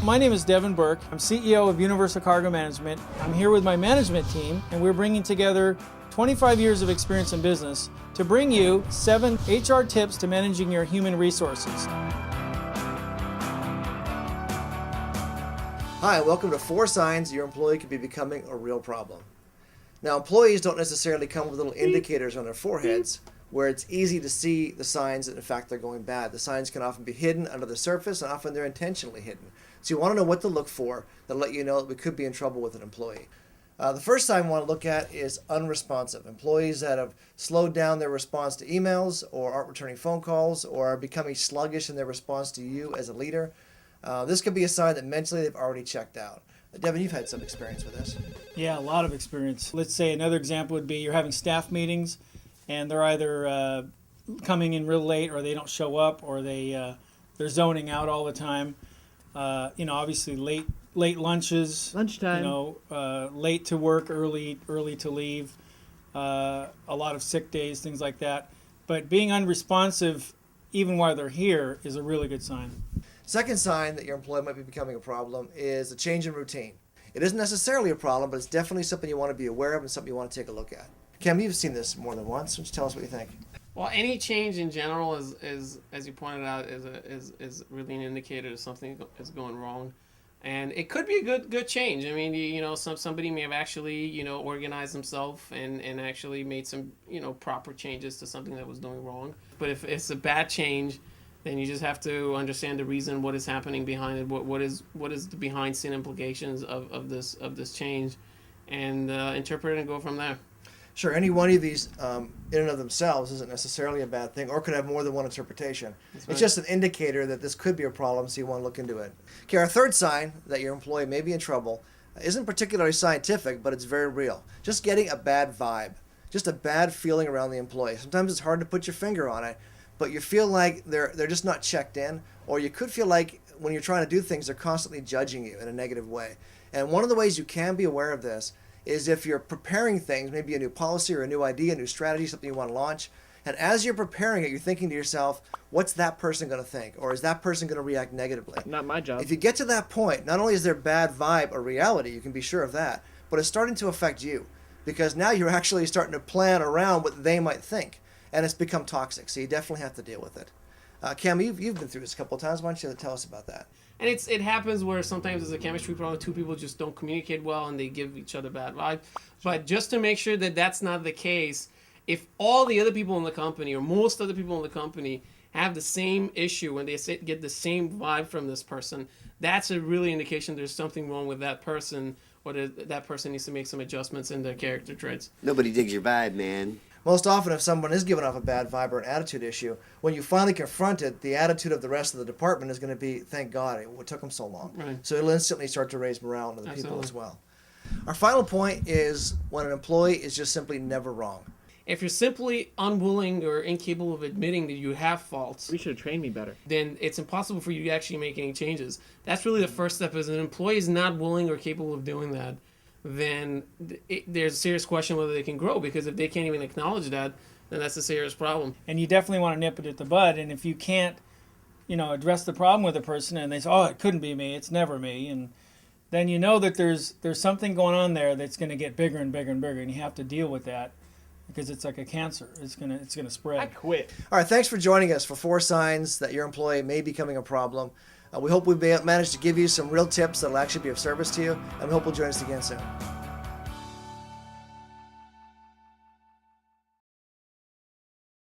my name is Devin Burke. I'm CEO of Universal Cargo Management. I'm here with my management team, and we're bringing together 25 years of experience in business to bring you 7 HR tips to managing your human resources. Hi, welcome to 4 signs your employee could be becoming a real problem. Now, employees don't necessarily come with little indicators on their foreheads where it's easy to see the signs that in fact they're going bad. The signs can often be hidden under the surface, and often they're intentionally hidden. So you want to know what to look for that'll let you know that we could be in trouble with an employee. The first sign we want to look at is unresponsive. Employees that have slowed down their response to emails, or aren't returning phone calls, or are becoming sluggish in their response to you as a leader. This could be a sign that mentally they've already checked out. Devin, you've had some experience with this. Yeah, a lot of experience. Let's say another example would be you're having staff meetings, and they're either coming in real late, or they don't show up, or they're zoning out all the time. Obviously late lunches, lunchtime. Late to work, early to leave. A lot of sick days, things like that. But being unresponsive, even while they're here, is a really good sign. Second sign that your employee might be becoming a problem is a change in routine. It isn't necessarily a problem, but it's definitely something you want to be aware of and something you want to take a look at. Kamy, you've seen this more than once. Just tell us what you think. Well, any change in general is as you pointed out, is really an indicator that something is going wrong, and it could be a good change. I mean, somebody may have actually organized themselves and actually made some proper changes to something that was doing wrong. But if it's a bad change, then you just have to understand the reason, what is happening behind it, what is the behind scene implications of this change, and interpret it and go from there. Sure, any one of these in and of themselves isn't necessarily a bad thing, or could have more than one interpretation. That's right. It's just an indicator that this could be a problem, so you want to look into it. Okay, our third sign that your employee may be in trouble isn't particularly scientific, but it's very real. Just getting a bad vibe, just a bad feeling around the employee. Sometimes it's hard to put your finger on it, but you feel like they're just not checked in, or you could feel like when you're trying to do things, they're constantly judging you in a negative way. And one of the ways you can be aware of this is if you're preparing things, maybe a new policy or a new idea, a new strategy, something you want to launch, and as you're preparing it, you're thinking to yourself, what's that person going to think? Or is that person going to react negatively? Not my job. If you get to that point, not only is their bad vibe a reality, you can be sure of that, but it's starting to affect you, because now you're actually starting to plan around what they might think, and it's become toxic, so you definitely have to deal with it. Kamy, you've been through this a couple of times. Why don't you tell us about that? And it happens where sometimes there's a chemistry problem. 2 people just don't communicate well, and they give each other bad vibes. But just to make sure that that's not the case, if all the other people in the company, or most other people in the company, have the same issue and they get the same vibe from this person, that's a really indication there's something wrong with that person, or that person needs to make some adjustments in their character traits. Nobody digs your vibe, man. Most often, if someone is giving off a bad vibe or an attitude issue, when you finally confront it, the attitude of the rest of the department is going to be, thank God, it took them so long. Right. So it'll instantly start to raise morale in the people Absolutely. as well. Our final point is when an employee is just simply never wrong. If you're simply unwilling or incapable of admitting that you have faults, We should have trained me better. then it's impossible for you to actually make any changes. That's really the first step. Is an employee is not willing or capable of doing that, then there's a serious question whether they can grow, because if they can't even acknowledge that, then that's a serious problem. And you definitely want to nip it at the bud. And if you can't, address the problem with a person, and they say, "Oh, it couldn't be me. It's never me," and then you know that there's something going on there that's going to get bigger and bigger and bigger, and you have to deal with that, because it's like a cancer. It's gonna spread. I quit. All right, thanks for joining us for 4 signs that your employee may be becoming a problem. We hope we've managed to give you some real tips that will actually be of service to you, and we hope you'll join us again soon.